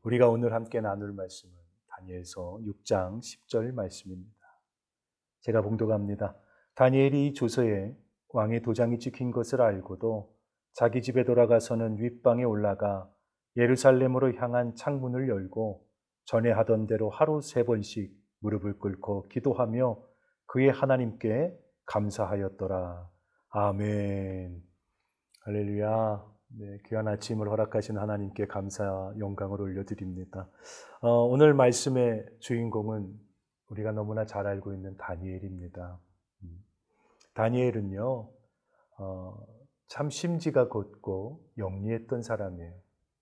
우리가 오늘 함께 나눌 말씀은 다니엘서 6장 10절 말씀입니다. 제가 봉독합니다. 다니엘이 조서에 왕의 도장이 찍힌 것을 알고도 자기 집에 돌아가서는 윗방에 올라가 예루살렘으로 향한 창문을 열고 전에 하던 대로 하루 3번씩 무릎을 꿇고 기도하며 그의 하나님께 감사하였더라. 아멘. 할렐루야. 네, 귀한 아침을 허락하신 하나님께 감사 영광을 올려드립니다. 오늘 말씀의 주인공은 우리가 너무나 잘 알고 있는 다니엘입니다. 다니엘은요, 참 심지가 곧고 영리했던 사람이에요.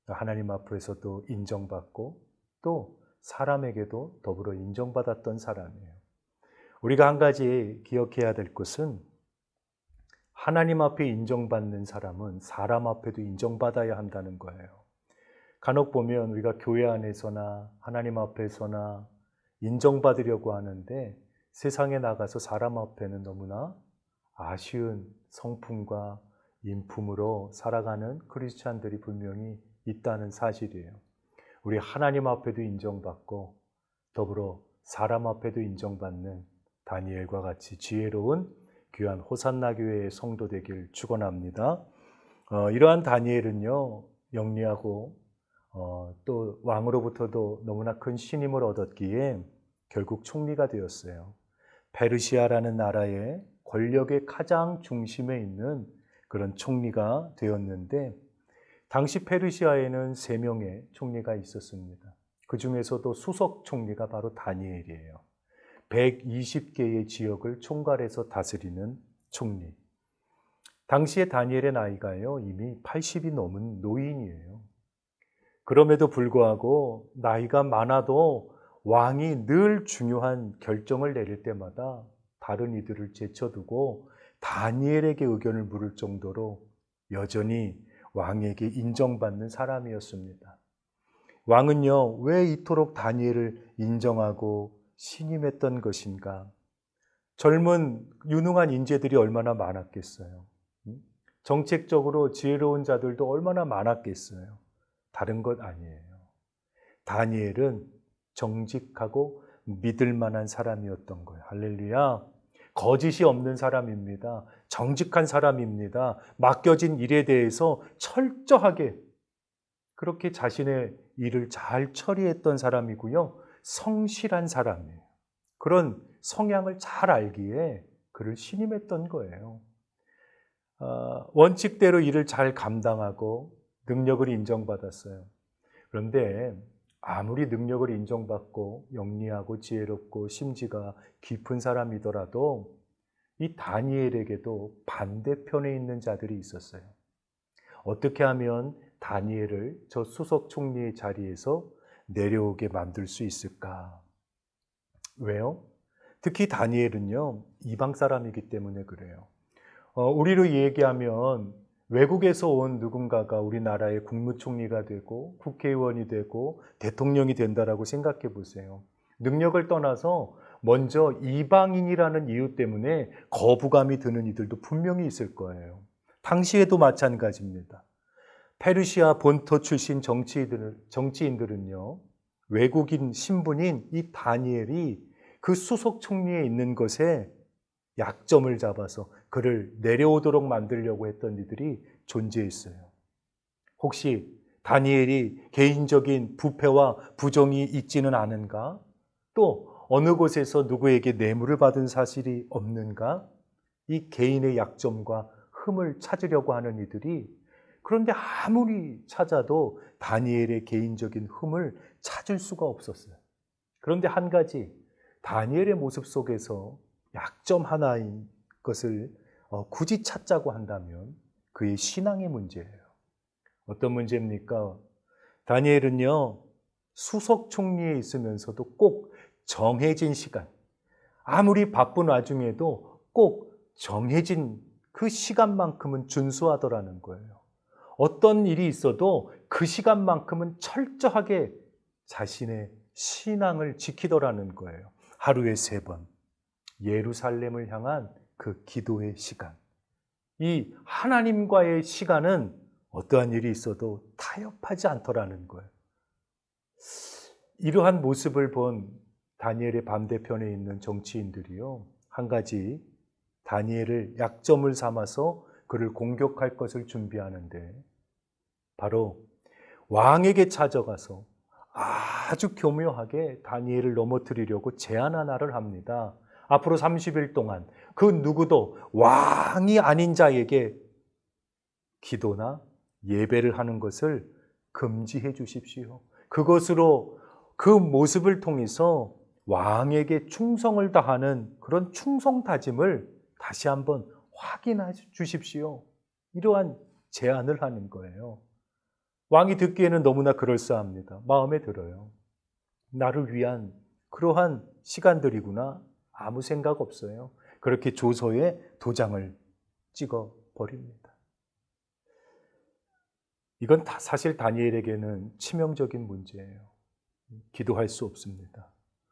하나님 앞에서도 인정받고 또 사람에게도 더불어 인정받았던 사람이에요. 우리가 한 가지 기억해야 될 것은 하나님 앞에 인정받는 사람은 사람 앞에도 인정받아야 한다는 거예요. 간혹 보면 우리가 교회 안에서나 하나님 앞에서나 인정받으려고 하는데 세상에 나가서 사람 앞에는 너무나 아쉬운 성품과 인품으로 살아가는 크리스찬들이 분명히 있다는 사실이에요. 우리 하나님 앞에도 인정받고 더불어 사람 앞에도 인정받는 다니엘과 같이 지혜로운 귀한 호산나 교회의 성도 되길 축원합니다. 이러한 다니엘은요, 영리하고 또 왕으로부터도 너무나 큰 신임을 얻었기에 결국 총리가 되었어요. 페르시아라는 나라의 권력의 가장 중심에 있는 그런 총리가 되었는데, 당시 페르시아에는 3명의 총리가 있었습니다. 그 중에서도 수석 총리가 바로 다니엘이에요. 120개의 지역을 총괄해서 다스리는 총리. 당시에 다니엘의 나이가요, 이미 80이 넘은 노인이에요. 그럼에도 불구하고 나이가 많아도 왕이 늘 중요한 결정을 내릴 때마다 다른 이들을 제쳐두고 다니엘에게 의견을 물을 정도로 여전히 왕에게 인정받는 사람이었습니다. 왕은요, 왜 이토록 다니엘을 인정하고 신임했던 것인가? 젊은 유능한 인재들이 얼마나 많았겠어요. 정책적으로 지혜로운 자들도 얼마나 많았겠어요. 다른 것 아니에요. 다니엘은 정직하고 믿을 만한 사람이었던 거예요. 할렐루야. 거짓이 없는 사람입니다. 정직한 사람입니다. 맡겨진 일에 대해서 철저하게 그렇게 자신의 일을 잘 처리했던 사람이고요. 성실한 사람이에요. 그런 성향을 잘 알기에 그를 신임했던 거예요. 원칙대로 일을 잘 감당하고 능력을 인정받았어요. 그런데 아무리 능력을 인정받고 영리하고 지혜롭고 심지가 깊은 사람이더라도 이 다니엘에게도 반대편에 있는 자들이 있었어요. 어떻게 하면 다니엘을 저 수석 총리의 자리에서 내려오게 만들 수 있을까? 왜요? 특히 다니엘은요, 이방 사람이기 때문에 그래요. 우리로 얘기하면 외국에서 온 누군가가 우리나라의 국무총리가 되고 국회의원이 되고 대통령이 된다라고 생각해 보세요. 능력을 떠나서 먼저 이방인이라는 이유 때문에 거부감이 드는 이들도 분명히 있을 거예요. 당시에도 마찬가지입니다. 페르시아 본토 출신 정치인들은요, 외국인 신분인 이 다니엘이 그 수석 총리에 있는 것에 약점을 잡아서 그를 내려오도록 만들려고 했던 이들이 존재했어요. 혹시 다니엘이 개인적인 부패와 부정이 있지는 않은가? 또 어느 곳에서 누구에게 뇌물을 받은 사실이 없는가? 이 개인의 약점과 흠을 찾으려고 하는 이들이, 그런데 아무리 찾아도 다니엘의 개인적인 흠을 찾을 수가 없었어요. 그런데 한 가지, 다니엘의 모습 속에서 약점 하나인 것을 굳이 찾자고 한다면 그의 신앙의 문제예요. 어떤 문제입니까? 다니엘은요, 수석 총리에 있으면서도 꼭 정해진 시간, 아무리 바쁜 와중에도 꼭 정해진 그 시간만큼은 준수하더라는 거예요. 어떤 일이 있어도 그 시간만큼은 철저하게 자신의 신앙을 지키더라는 거예요. 하루에 3번 예루살렘을 향한 그 기도의 시간, 이 하나님과의 시간은 어떠한 일이 있어도 타협하지 않더라는 거예요. 이러한 모습을 본 다니엘의 반대편에 있는 정치인들이요, 한 가지 다니엘을 약점을 삼아서 그를 공격할 것을 준비하는데, 바로 왕에게 찾아가서 아주 교묘하게 다니엘을 넘어뜨리려고 제안 하나를 합니다. 앞으로 30일 동안 그 누구도 왕이 아닌 자에게 기도나 예배를 하는 것을 금지해 주십시오. 그것으로 그 모습을 통해서 왕에게 충성을 다하는 그런 충성 다짐을 다시 한번 확인해 주십시오. 이러한 제안을 하는 거예요. 왕이 듣기에는 너무나 그럴싸합니다. 마음에 들어요. 나를 위한 그러한 시간들이구나. 아무 생각 없어요. 그렇게 조서에 도장을 찍어 버립니다. 이건 사실 다니엘에게는 치명적인 문제예요. 기도할 수 없습니다.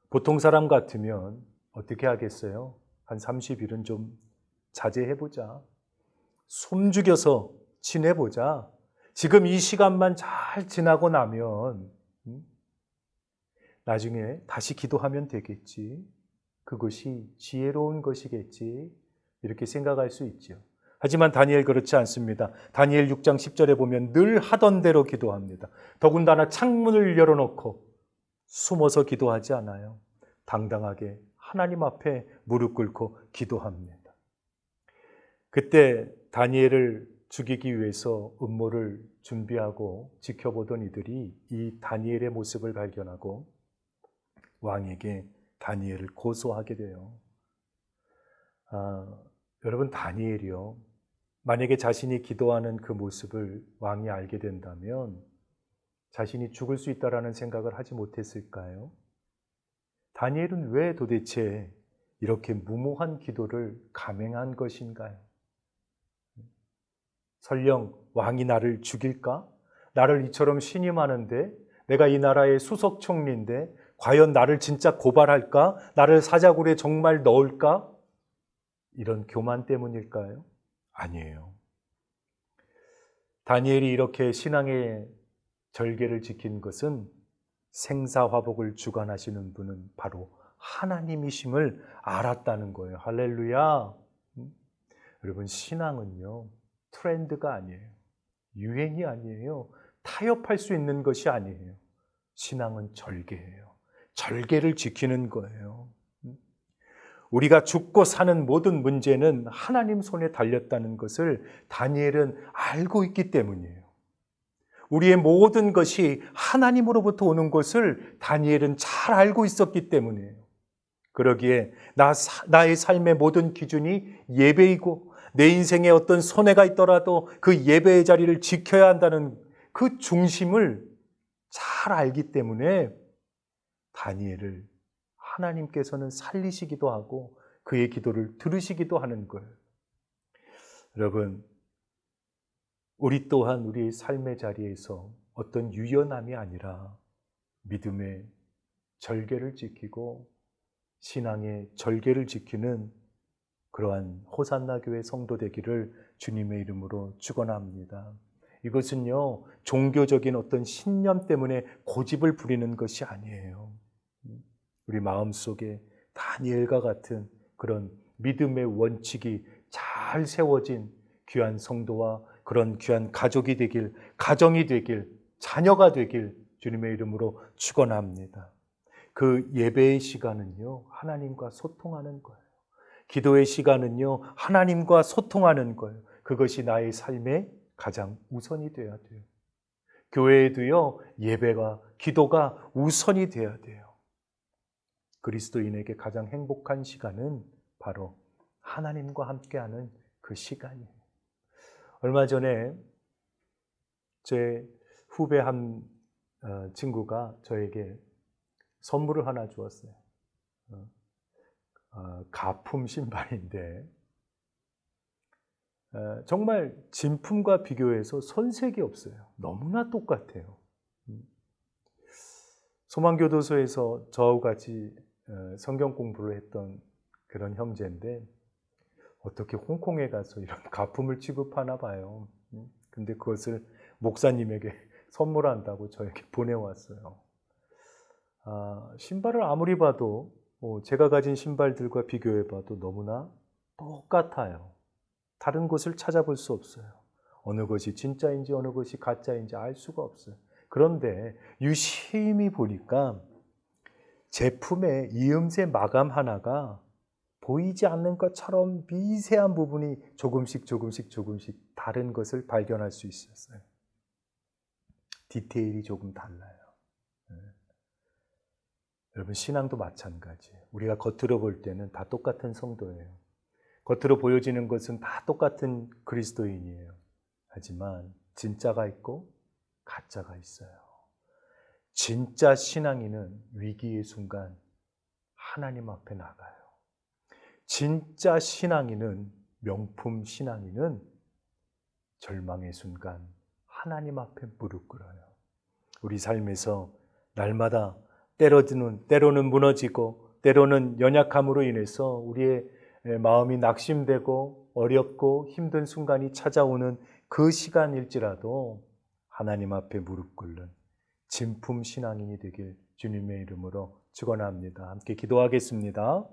보통 사람 같으면 어떻게 하겠어요? 한 30일은 좀 자제해보자. 숨죽여서 지내보자. 지금 이 시간만 잘 지나고 나면 나중에 다시 기도하면 되겠지. 그것이 지혜로운 것이겠지. 이렇게 생각할 수 있죠. 하지만 다니엘 그렇지 않습니다. 다니엘 6장 10절에 보면 늘 하던 대로 기도합니다. 더군다나 창문을 열어놓고 숨어서 기도하지 않아요. 당당하게 하나님 앞에 무릎 꿇고 기도합니다. 그때 다니엘을 죽이기 위해서 음모를 준비하고 지켜보던 이들이 이 다니엘의 모습을 발견하고 왕에게 다니엘을 고소하게 돼요. 여러분, 다니엘이요, 만약에 자신이 기도하는 그 모습을 왕이 알게 된다면 자신이 죽을 수 있다라는 생각을 하지 못했을까요? 다니엘은 왜 도대체 이렇게 무모한 기도를 감행한 것인가요? 설령 왕이 나를 죽일까? 나를 이처럼 신임하는데, 내가 이 나라의 수석 총리인데 과연 나를 진짜 고발할까? 나를 사자굴에 정말 넣을까? 이런 교만 때문일까요? 아니에요. 다니엘이 이렇게 신앙의 절개를 지킨 것은 생사화복을 주관하시는 분은 바로 하나님이심을 알았다는 거예요. 할렐루야. 여러분, 신앙은요, 트렌드가 아니에요. 유행이 아니에요. 타협할 수 있는 것이 아니에요. 신앙은 절개예요. 절개를 지키는 거예요. 우리가 죽고 사는 모든 문제는 하나님 손에 달렸다는 것을 다니엘은 알고 있기 때문이에요. 우리의 모든 것이 하나님으로부터 오는 것을 다니엘은 잘 알고 있었기 때문이에요. 그러기에 나의 삶의 모든 기준이 예배이고, 내 인생에 어떤 손해가 있더라도 그 예배의 자리를 지켜야 한다는 그 중심을 잘 알기 때문에 다니엘을 하나님께서는 살리시기도 하고 그의 기도를 들으시기도 하는 거예요. 여러분, 우리 또한 우리의 삶의 자리에서 어떤 유연함이 아니라 믿음의 절개를 지키고 신앙의 절개를 지키는 그러한 호산나 교회 성도 되기를 주님의 이름으로 축원합니다. 이것은요, 종교적인 어떤 신념 때문에 고집을 부리는 것이 아니에요. 우리 마음속에 다니엘과 같은 그런 믿음의 원칙이 잘 세워진 귀한 성도와 그런 귀한 가족이 되길, 가정이 되길, 자녀가 되길 주님의 이름으로 축원합니다. 그 예배의 시간은요, 하나님과 소통하는 거예요. 기도의 시간은요, 하나님과 소통하는 거예요. 그것이 나의 삶의 가장 우선이 되어야 돼요. 교회에도요, 예배가, 기도가 우선이 되어야 돼요. 그리스도인에게 가장 행복한 시간은 바로 하나님과 함께하는 그 시간이에요. 얼마 전에 제 후배 한 친구가 저에게 선물을 하나 주었어요. 가품 신발인데 정말 진품과 비교해서 손색이 없어요. 너무나 똑같아요. 소망교도소에서 저하고 같이 성경 공부를 했던 그런 형제인데 어떻게 홍콩에 가서 이런 가품을 취급하나 봐요. 근데 그것을 목사님에게 선물한다고 저에게 보내왔어요. 신발을 아무리 봐도 제가 가진 신발들과 비교해 봐도 너무나 똑같아요. 다른 것을 찾아볼 수 없어요. 어느 것이 진짜인지 어느 것이 가짜인지 알 수가 없어요. 그런데 유심히 보니까 제품의 이음새 마감 하나가 보이지 않는 것처럼 미세한 부분이 조금씩 다른 것을 발견할 수 있었어요. 디테일이 조금 달라요. 여러분, 신앙도 마찬가지예요. 우리가 겉으로 볼 때는 다 똑같은 성도예요. 겉으로 보여지는 것은 다 똑같은 그리스도인이에요. 하지만 진짜가 있고 가짜가 있어요. 진짜 신앙인은 위기의 순간 하나님 앞에 나가요. 진짜 신앙인은, 명품 신앙인은 절망의 순간 하나님 앞에 무릎 꿇어요. 우리 삶에서 날마다 때로는 무너지고 때로는 연약함으로 인해서 우리의 마음이 낙심되고 어렵고 힘든 순간이 찾아오는 그 시간일지라도 하나님 앞에 무릎 꿇는 진품 신앙인이 되길 주님의 이름으로 축원합니다. 함께 기도하겠습니다.